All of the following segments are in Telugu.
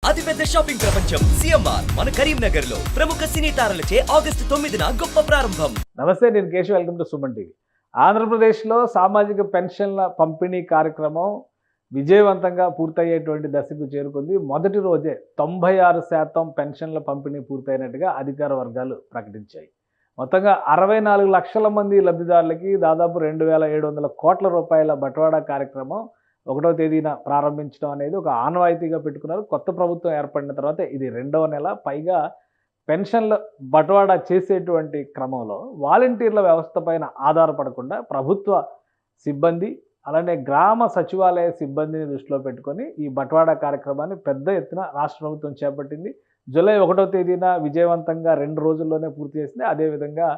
అతిపెద్ద షాపింగ్ ప్రపంచం సిఎంఆర్ మన కరీంనగర్ లో ప్రముఖ సినీ తారలచే ఆగస్టు 9న గొప్ప ప్రారంభం. నమస్తే, నేను Keshav. Welcome to Suman TV. ఆంధ్రప్రదేశ్లో సామాజిక పెన్షన్ల పంపిణీ కార్యక్రమం విజయవంతంగా పూర్తయ్యేటువంటి దశకు చేరుకుంది. మొదటి రోజే 96% పెన్షన్ల పంపిణీ పూర్తయినట్టుగా అధికార వర్గాలు ప్రకటించాయి. మొత్తంగా 64 లక్షల మంది లబ్ధిదారులకి దాదాపు 2,700 కోట్ల రూపాయల బట్వాడా కార్యక్రమం 1వ తేదీన ప్రారంభించడం అనేది ఒక ఆనవాయితీగా పెట్టుకున్నారు. కొత్త ప్రభుత్వం ఏర్పడిన తర్వాత ఇది 2వ నెల. పైగా పెన్షన్ల బట్వాడా చేసేటువంటి క్రమంలో వాలంటీర్ల వ్యవస్థ పైన ఆధారపడకుండా ప్రభుత్వ సిబ్బంది అలానే గ్రామ సచివాలయ సిబ్బందిని దృష్టిలో పెట్టుకొని ఈ బట్వాడా కార్యక్రమాన్ని పెద్ద ఎత్తున రాష్ట్ర ప్రభుత్వం చేపట్టింది. జూలై 1వ తేదీన విజయవంతంగా 2 రోజుల్లోనే పూర్తి చేసింది. అదేవిధంగా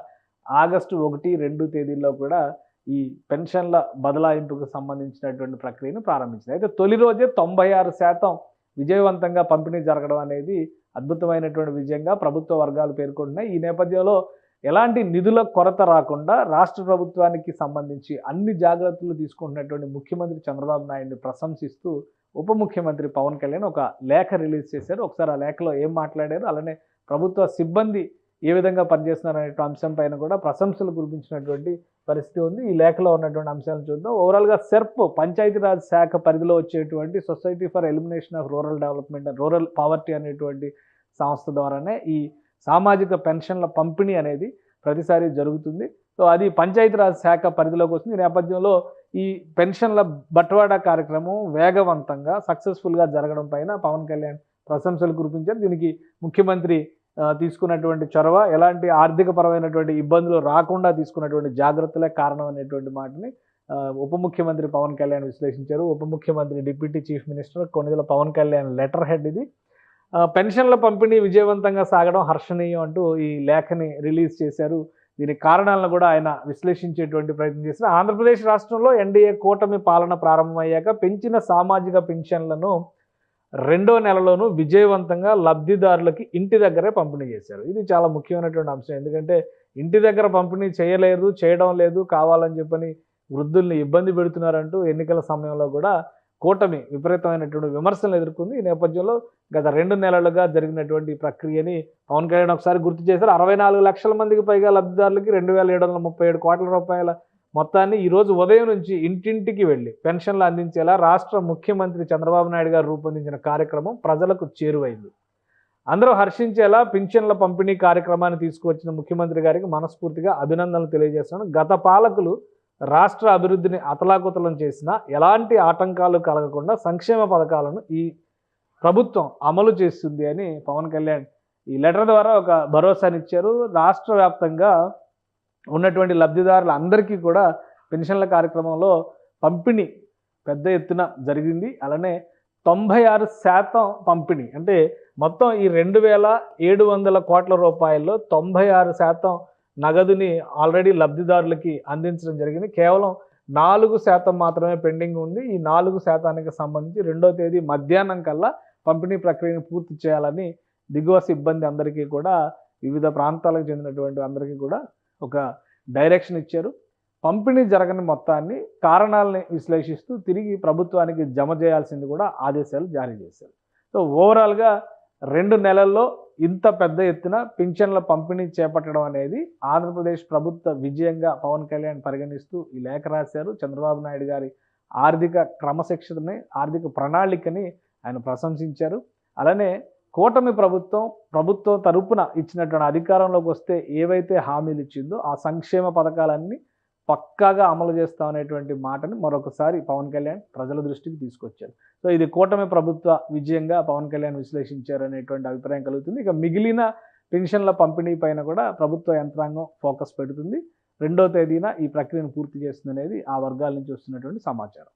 ఆగస్టు 1, 2 తేదీల్లో కూడా ఈ పెన్షన్ల బదలాయింపుకు సంబంధించినటువంటి ప్రక్రియను ప్రారంభించింది. అయితే తొలి రోజే 96% విజయవంతంగా పంపిణీ జరగడం అనేది అద్భుతమైనటువంటి విజయంగా ప్రభుత్వ వర్గాలు పేర్కొంటున్నాయి. ఈ నేపథ్యంలో ఎలాంటి నిధుల కొరత రాకుండా రాష్ట్ర ప్రభుత్వానికి సంబంధించి అన్ని జాగ్రత్తలు తీసుకుంటున్నటువంటి ముఖ్యమంత్రి చంద్రబాబు నాయుడిని ప్రశంసిస్తూ ఉప ముఖ్యమంత్రి పవన్ కళ్యాణ్ ఒక లేఖ రిలీజ్ చేశారు. ఒకసారి ఆ లేఖలో ఏం మాట్లాడారు, అలానే ప్రభుత్వ సిబ్బంది ఏ విధంగా పనిచేస్తున్నారు అనే అంశం పైన కూడా ప్రశంసలు కురిపించినటువంటి పరిస్థితి ఉంది. ఈ లేఖలో ఉన్నటువంటి అంశాలను చూద్దాం. ఓవరాల్గా సెర్ప్ పంచాయతీరాజ్ శాఖ పరిధిలో వచ్చేటువంటి society for elimination of rural development and rural poverty అనేటువంటి సంస్థ ద్వారానే ఈ సామాజిక పెన్షన్ల పంపిణీ అనేది ప్రతిసారి జరుగుతుంది. సో అది పంచాయతీరాజ్ శాఖ పరిధిలోకి వస్తుంది. ఈ నేపథ్యంలో ఈ పెన్షన్ల బట్వాడా కార్యక్రమం వేగవంతంగా సక్సెస్ఫుల్గా జరగడం పైన పవన్ కళ్యాణ్ ప్రశంసలు కురిపించారు. దీనికి ముఖ్యమంత్రి తీసుకున్నటువంటి చొరవ, ఎలాంటి ఆర్థిక పరమైనటువంటి ఇబ్బందులు రాకుండా తీసుకున్నటువంటి జాగ్రత్తలే కారణం అనేటువంటి మాటని ఉప ముఖ్యమంత్రి పవన్ కళ్యాణ్ విశ్లేషించారు. ఉప ముఖ్యమంత్రి deputy chief minister Konidela Pawan Kalyan letter head ఇది. పెన్షన్ల పంపిణీ విజయవంతంగా సాగడం హర్షణీయం అంటూ ఈ లేఖని రిలీజ్ చేశారు. దీనికి కారణాలను కూడా ఆయన విశ్లేషించేటువంటి ప్రయత్నం చేశారు. ఆంధ్రప్రదేశ్ రాష్ట్రంలో ఎన్డీఏ కూటమి పాలన ప్రారంభమయ్యాక పెంచిన సామాజిక పెన్షన్లను 2వ నెలలోనూ విజయవంతంగా లబ్ధిదారులకి ఇంటి దగ్గరే పంపిణీ చేశారు. ఇది చాలా ముఖ్యమైనటువంటి అంశం. ఎందుకంటే ఇంటి దగ్గర పంపిణీ చేయడం లేదు, కావాలని చెప్పని వృద్ధుల్ని ఇబ్బంది పెడుతున్నారంటూ ఎన్నికల సమయంలో కూడా కూటమి విపరీతమైనటువంటి విమర్శలు ఎదుర్కొంది. ఈ నేపథ్యంలో గత 2 నెలలుగా జరిగినటువంటి ప్రక్రియని పవన్ కళ్యాణ్ ఒకసారి గుర్తు చేశారు. 64 లక్షల మందికి పైగా లబ్ధిదారులకి 2,737 కోట్ల రూపాయల మొత్తాన్ని ఈరోజు ఉదయం నుంచి ఇంటింటికి వెళ్ళి పెన్షన్లు అందించేలా రాష్ట్ర ముఖ్యమంత్రి చంద్రబాబు నాయుడు గారు రూపొందించిన కార్యక్రమం ప్రజలకు చేరువైంది. అందరూ హర్షించేలా పింఛన్ల పంపిణీ కార్యక్రమాన్ని తీసుకువచ్చిన ముఖ్యమంత్రి గారికి మనస్ఫూర్తిగా అభినందనలు తెలియజేస్తున్నాను. గత పాలకులు రాష్ట్ర అభివృద్ధిని అతలాకుతలం చేసినా ఎలాంటి ఆటంకాలు కలగకుండా సంక్షేమ పథకాలను ఈ ప్రభుత్వం అమలు చేస్తుంది అని పవన్ కళ్యాణ్ ఈ లెటర్ ద్వారా ఒక భరోసానిచ్చారు. రాష్ట్ర వ్యాప్తంగా ఉన్నటువంటి లబ్ధిదారులందరికీ కూడా పెన్షన్ల కార్యక్రమంలో పంపిణీ పెద్ద ఎత్తున జరిగింది. అలానే 96% పంపిణీ అంటే మొత్తం ఈ 2,700 కోట్ల రూపాయల్లో 96% నగదుని ఆల్రెడీ లబ్ధిదారులకి అందించడం జరిగింది. కేవలం 4% మాత్రమే పెండింగ్ ఉంది. ఈ 4%కి సంబంధించి 2వ తేదీ మధ్యాహ్నం కల్లా పంపిణీ ప్రక్రియను పూర్తి చేయాలని దిగువ సిబ్బంది అందరికీ కూడా, వివిధ ప్రాంతాలకు చెందినటువంటి అందరికీ కూడా ఒక డైరెక్షన్ ఇచ్చారు. పంపిణీ జరగని మొత్తాన్ని కారణాలని విశ్లేషిస్తూ తిరిగి ప్రభుత్వానికి జమ చేయాల్సింది కూడా ఆదేశాలు జారీ చేశారు. సో ఓవరాల్గా 2 నెలల్లో ఇంత పెద్ద ఎత్తున పింఛన్ల పంపిణీ చేపట్టడం అనేది ఆంధ్రప్రదేశ్ ప్రభుత్వ విజయంగా పవన్ కళ్యాణ్ పరిగణిస్తూ ఈ లేఖ రాశారు. చంద్రబాబు నాయుడు గారి ఆర్థిక క్రమశిక్షణని, ఆర్థిక ప్రణాళికని ఆయన ప్రశంసించారు. అలానే కూటమి ప్రభుత్వం తరపున ఇచ్చినటువంటి అధికారంలోకి వస్తే ఏవైతే హామీలు ఇచ్చిందో ఆ సంక్షేమ పథకాలన్నీ పక్కాగా అమలు చేస్తామనేటువంటి మాటని మరొకసారి పవన్ కళ్యాణ్ ప్రజల దృష్టికి తీసుకొచ్చారు. సో ఇది కూటమి ప్రభుత్వ విజయంగా పవన్ కళ్యాణ్ విశ్లేషించారు అనేటువంటి అభిప్రాయం కలుగుతుంది. ఇక మిగిలిన పెన్షన్ల పంపిణీ పైన కూడా ప్రభుత్వ యంత్రాంగం ఫోకస్ పెడుతుంది. 2వ తేదీన ఈ ప్రక్రియను పూర్తి చేస్తుంది అనేది ఆ వర్గాల నుంచి వస్తున్నటువంటి సమాచారం.